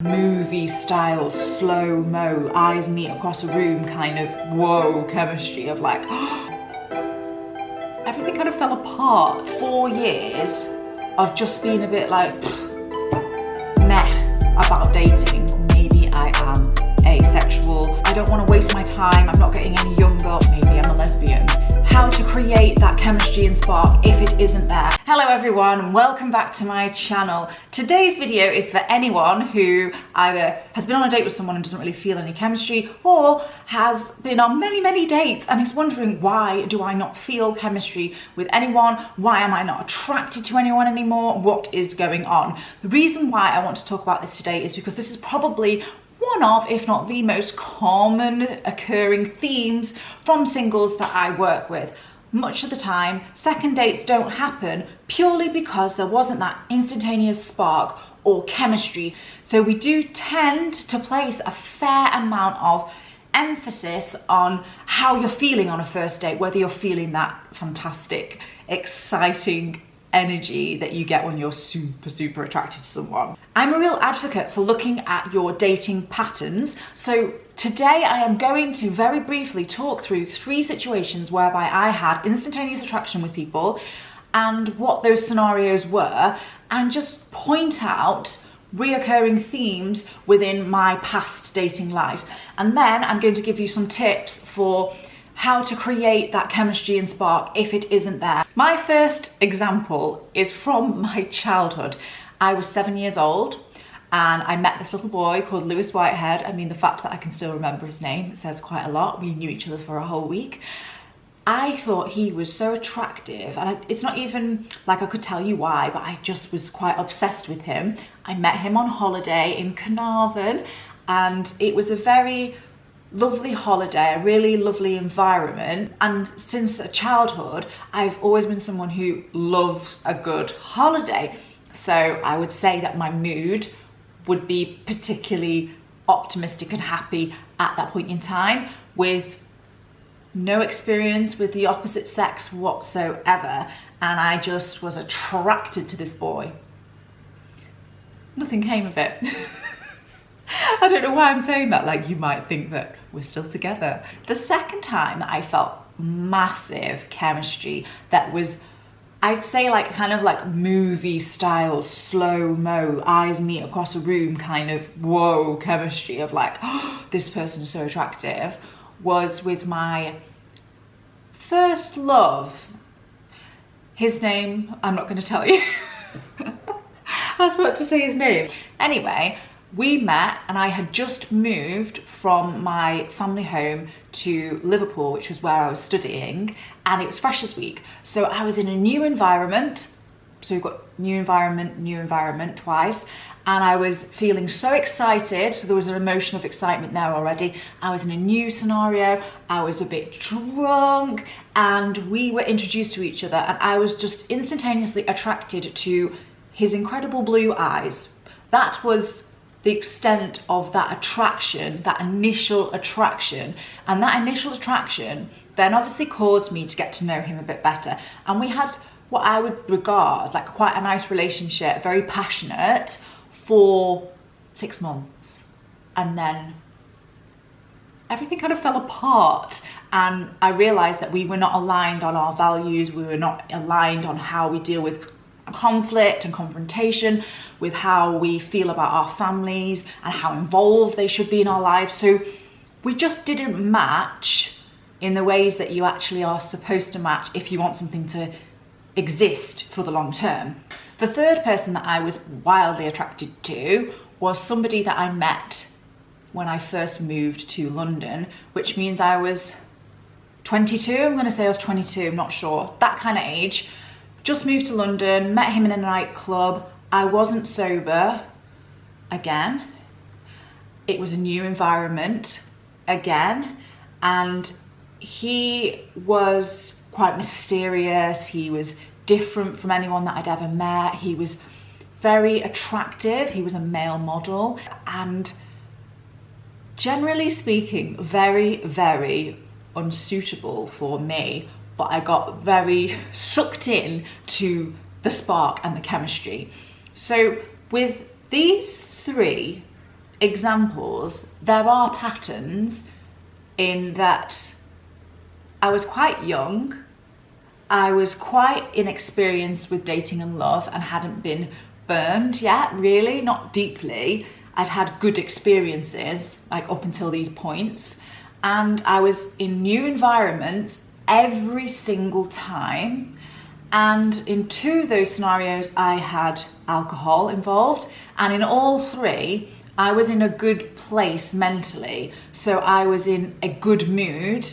movie style, slow-mo, eyes meet across a room kind of whoa chemistry of like everything kind of fell apart. 4 years of just being a bit like meh about dating. Maybe I am asexual, I don't want to waste my time, I'm not getting any younger, maybe I'm a lesbian. How to create that chemistry and spark if it isn't there. Hello everyone and welcome back to my channel. Today's video is for anyone who either has been on a date with someone and doesn't really feel any chemistry, or has been on many dates and is wondering, why do I not feel chemistry with anyone? Why am I not attracted to anyone anymore? What is going on? The reason why I want to talk about this today is because this is probably one of, if not the most common occurring themes from singles that I work with. Much of the time, second dates don't happen purely because there wasn't that instantaneous spark or chemistry. So we do tend to place a fair amount of emphasis on how you're feeling on a first date, whether you're feeling that fantastic, exciting energy that you get when you're super attracted to someone. I'm a real advocate for looking at your dating patterns. So today I am going to very briefly talk through 3 situations whereby I had instantaneous attraction with people and what those scenarios were, and just point out reoccurring themes within my past dating life. And then I'm going to give you some tips for how to create that chemistry and spark if it isn't there. My first example is from my childhood. I was 7 years old and I met this little boy called Lewis Whitehead. I mean, the fact that I can still remember his name says quite a lot. We knew each other for a whole week. I thought he was so attractive, and it's not even like I could tell you why, but I just was quite obsessed with him. I met him on holiday in Carnarvon, and it was a very lovely holiday, a really lovely environment. And since childhood, I've always been someone who loves a good holiday. So I would say that my mood would be particularly optimistic and happy at that point in time, with no experience with the opposite sex whatsoever. And I just was attracted to this boy. Nothing came of it. I don't know why I'm saying that, like you might think that we're still together. The second time that I felt massive chemistry that was, I'd say, like kind of like movie style, slow-mo, eyes meet across a room kind of whoa chemistry of like, oh, this person is so attractive, was with my first love. His name, I'm not going to tell you. I was about to say his name. Anyway, we met and I had just moved from my family home to Liverpool, which was where I was studying, and it was Freshers Week. So I was in a new environment. So we've got new environment twice. And I was feeling so excited. So there was an emotion of excitement there already. I was in a new scenario. I was a bit drunk and we were introduced to each other, and I was just instantaneously attracted to his incredible blue eyes. That was the extent of that attraction, that initial attraction. And that initial attraction then obviously caused me to get to know him a bit better. And we had what I would regard like quite a nice relationship, very passionate, for 6 months. And then everything kind of fell apart. And I realized that we were not aligned on our values. We were not aligned on how we deal with conflict and confrontation, with how we feel about our families and how involved they should be in our lives. So we just didn't match in the ways that you actually are supposed to match if you want something to exist for the long term. The third person that I was wildly attracted to was somebody that I met when I first moved to London, which means I was 22. I'm going to say I was 22, I'm not sure. That kind of age. Just moved to London, met him in a nightclub. I wasn't sober again. It was a new environment again. And he was quite mysterious. He was different from anyone that I'd ever met. He was very attractive. He was a male model. And generally speaking, very unsuitable for me. But I got very sucked in to the spark and the chemistry. So with these 3 examples, there are patterns in that I was quite young, I was quite inexperienced with dating and love and hadn't been burned yet, really, not deeply. I'd had good experiences, like up until these points, and I was in new environments every single time. And in 2 of those scenarios, I had alcohol involved, and in all 3, I was in a good place mentally. So I was in a good mood,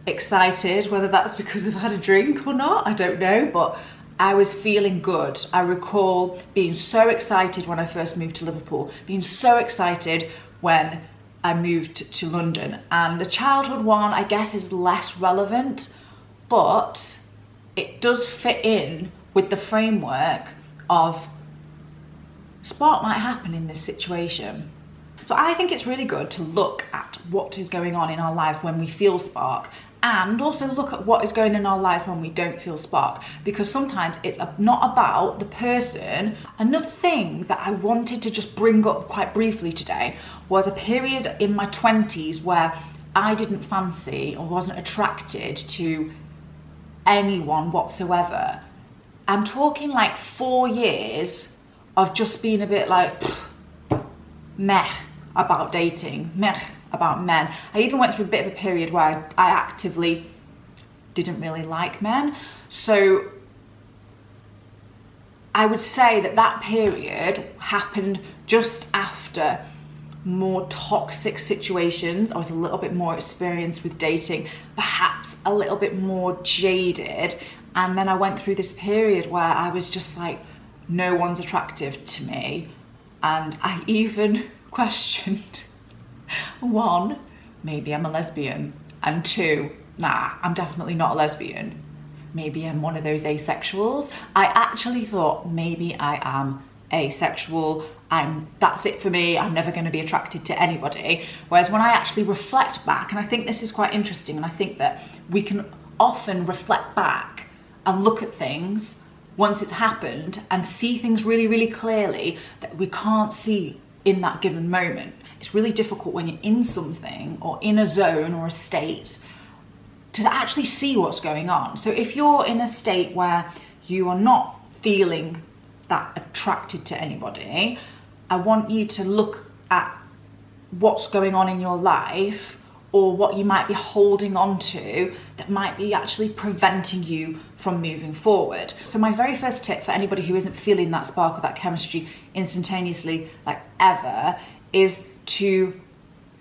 excited, whether that's because I've had a drink or not, I don't know, but I was feeling good. I recall being so excited when I first moved to Liverpool, being so excited when I moved to London. And the childhood one, I guess, is less relevant, but it does fit in with the framework of spark might happen in this situation. So I think it's really good to look at what is going on in our lives when we feel spark, and also look at what is going on in our lives when we don't feel spark, because sometimes it's not about the person. Another thing that I wanted to just bring up quite briefly today was a period in my 20s where I didn't fancy or wasn't attracted to anyone whatsoever. I'm talking like 4 years of just being a bit like meh about dating, meh about men. I even went through a bit of a period where I actively didn't really like men. So I would say that that period happened just after more toxic situations. I was a little bit more experienced with dating, perhaps a little bit more jaded. And then I went through this period where I was just like, no one's attractive to me. And I even questioned, 1, maybe I'm a lesbian, and 2, nah, I'm definitely not a lesbian. Maybe I'm one of those asexuals. I actually thought maybe I am asexual. That's it for me. I'm never going to be attracted to anybody. Whereas when I actually reflect back, and I think this is quite interesting, and I think that we can often reflect back and look at things once it's happened and see things really, really clearly that we can't see in that given moment. It's really difficult when you're in something or in a zone or a state to actually see what's going on. So if you're in a state where you are not feeling that attracted to anybody, I want you to look at what's going on in your life or what you might be holding on to that might be actually preventing you from moving forward. So my very first tip for anybody who isn't feeling that spark or that chemistry instantaneously, like ever, is to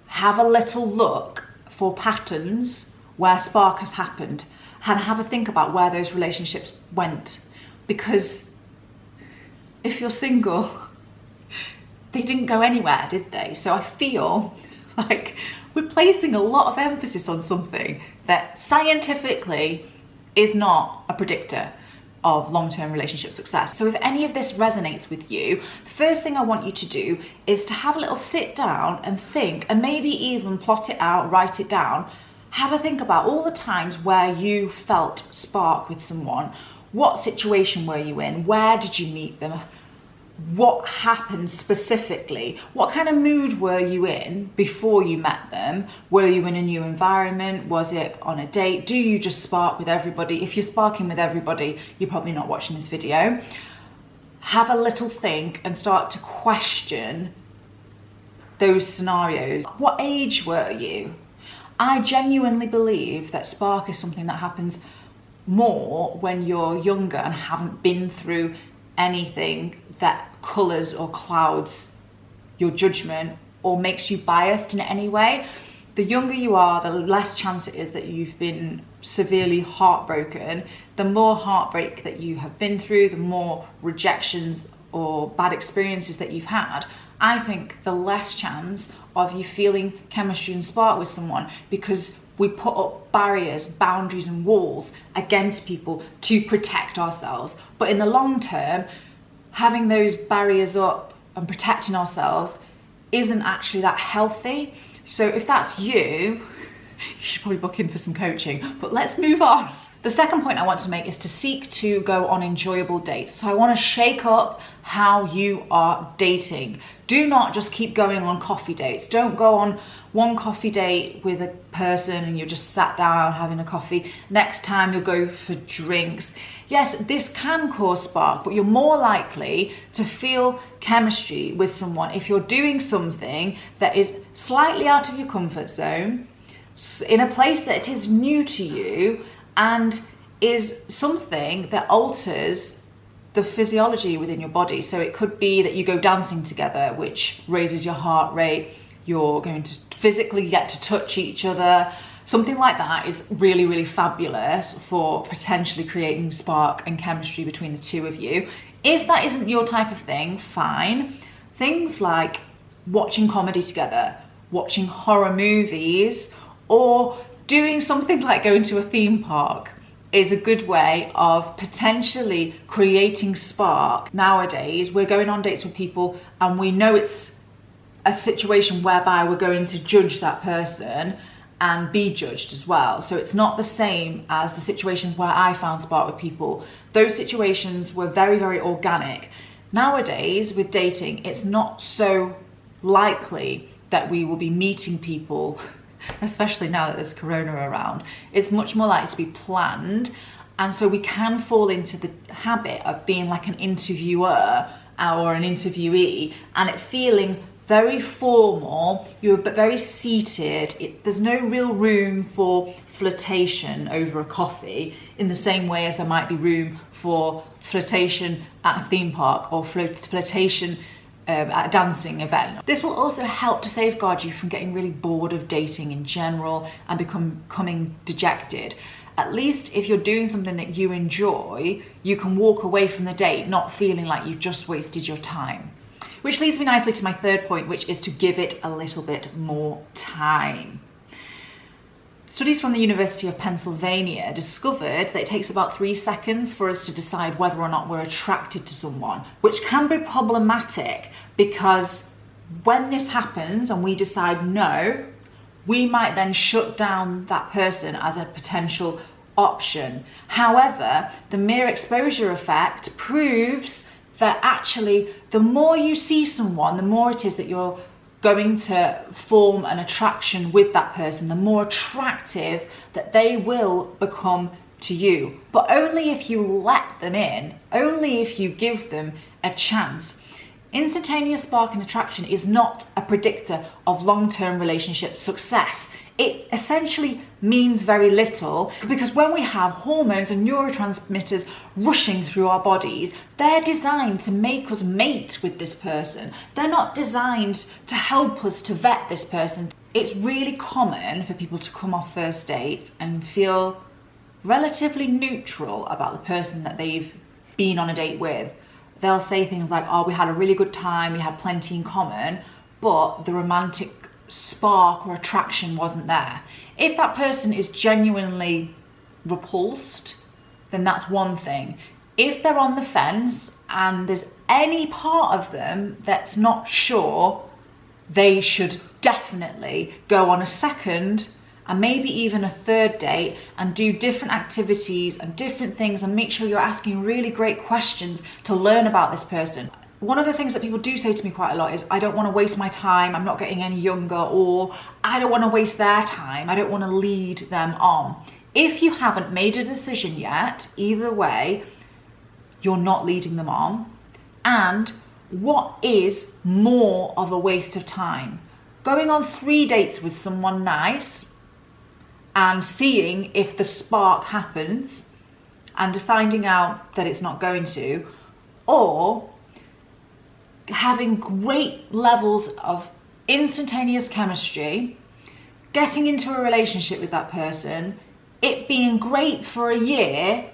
have a little look for patterns where spark has happened and have a think about where those relationships went. Because if you're single, they didn't go anywhere, did they? So I feel like we're placing a lot of emphasis on something that scientifically is not a predictor of long-term relationship success. So if any of this resonates with you, the first thing I want you to do is to have a little sit down and think, and maybe even plot it out, write it down. Have a think about all the times where you felt spark with someone. What situation were you in? Where did you meet them? What happened specifically? What kind of mood were you in before you met them? Were you in a new environment? Was it on a date? Do you just spark with everybody? If you're sparking with everybody, you're probably not watching this video. Have a little think and start to question those scenarios. What age were you? I genuinely believe that spark is something that happens more when you're younger and haven't been through anything that colours or clouds your judgment or makes you biased in any way. The younger you are, the less chance it is that you've been severely heartbroken. The more heartbreak that you have been through, the more rejections or bad experiences that you've had, I think the less chance of you feeling chemistry and spark with someone, because we put up barriers, boundaries and walls against people to protect ourselves. But in the long term, having those barriers up and protecting ourselves isn't actually that healthy. So if that's you, you should probably book in for some coaching, but let's move on. The second point I want to make is to seek to go on enjoyable dates. So I want to shake up how you are dating. Do not just keep going on coffee dates. Don't go on one coffee date with a person and you're just sat down having a coffee. Next time you'll go for drinks. Yes, this can cause spark, but you're more likely to feel chemistry with someone if you're doing something that is slightly out of your comfort zone, in a place that is new to you, and is something that alters the physiology within your body. So it could be that you go dancing together, which raises your heart rate. You're going to physically get to touch each other. Something like that is really, really fabulous for potentially creating spark and chemistry between the two of you. If that isn't your type of thing, fine. Things like watching comedy together, watching horror movies, or doing something like going to a theme park is a good way of potentially creating spark. Nowadays, we're going on dates with people and we know it's a situation whereby we're going to judge that person and be judged as well. So it's not the same as the situations where I found spark with people. Those situations were very, very organic. Nowadays, with dating, it's not so likely that we will be meeting people, especially now that there's corona around. It's much more likely to be planned, and so we can fall into the habit of being like an interviewer or an interviewee, and it feeling very formal, you're very seated. There's no real room for flirtation over a coffee in the same way as there might be room for flirtation at a theme park or flirtation at a dancing event. This will also help to safeguard you from getting really bored of dating in general and becoming dejected. At least if you're doing something that you enjoy, you can walk away from the date not feeling like you've just wasted your time. Which leads me nicely to my third point, which is to give it a little bit more time. Studies from the University of Pennsylvania discovered that it takes about 3 seconds for us to decide whether or not we're attracted to someone, which can be problematic because when this happens and we decide no, we might then shut down that person as a potential option. However, the mere exposure effect proves that actually the more you see someone, the more it is that you're going to form an attraction with that person, the more attractive that they will become to you. But only if you let them in, only if you give them a chance. Instantaneous spark and attraction is not a predictor of long-term relationship success. It essentially means very little because when we have hormones and neurotransmitters rushing through our bodies, they're designed to make us mate with this person. They're not designed to help us to vet this person. It's really common for people to come off first dates and feel relatively neutral about the person that they've been on a date with. They'll say things like, oh, we had a really good time, we had plenty in common, but the romantic spark or attraction wasn't there. If that person is genuinely repulsed, then that's one thing. If they're on the fence and there's any part of them that's not sure, they should definitely go on a second and maybe even a third date and do different activities and different things and make sure you're asking really great questions to learn about this person. One of the things that people do say to me quite a lot is, I don't want to waste my time, I'm not getting any younger, or I don't want to waste their time, I don't want to lead them on. If you haven't made a decision yet, either way, you're not leading them on. And what is more of a waste of time? Going on 3 dates with someone nice and seeing if the spark happens and finding out that it's not going to, or having great levels of instantaneous chemistry, getting into a relationship with that person, it being great for a year,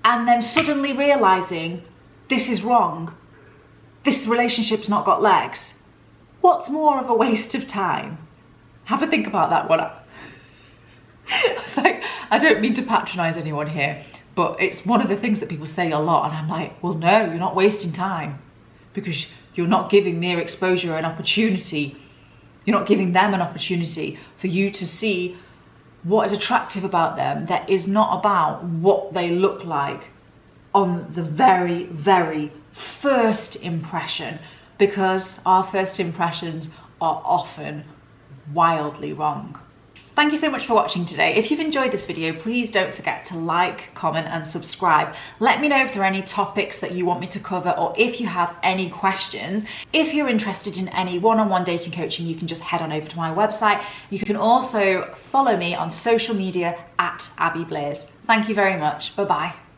and then suddenly realizing this is wrong, this relationship's not got legs. What's more of a waste of time? Have a think about that one. It's like, I don't mean to patronize anyone here, but it's one of the things that people say a lot, and I'm like, well, no, you're not wasting time, because you're not giving mere exposure an opportunity. You're not giving them an opportunity for you to see what is attractive about them that is not about what they look like on the very, very first impression, because our first impressions are often wildly wrong. Thank you so much for watching today. If you've enjoyed this video, please don't forget to like, comment and subscribe. Let me know if there are any topics that you want me to cover, or if you have any questions. If you're interested in any one-on-one dating coaching, you can just head on over to my website. You can also follow me on social media at Abby Blears. Thank you very much. Bye-bye.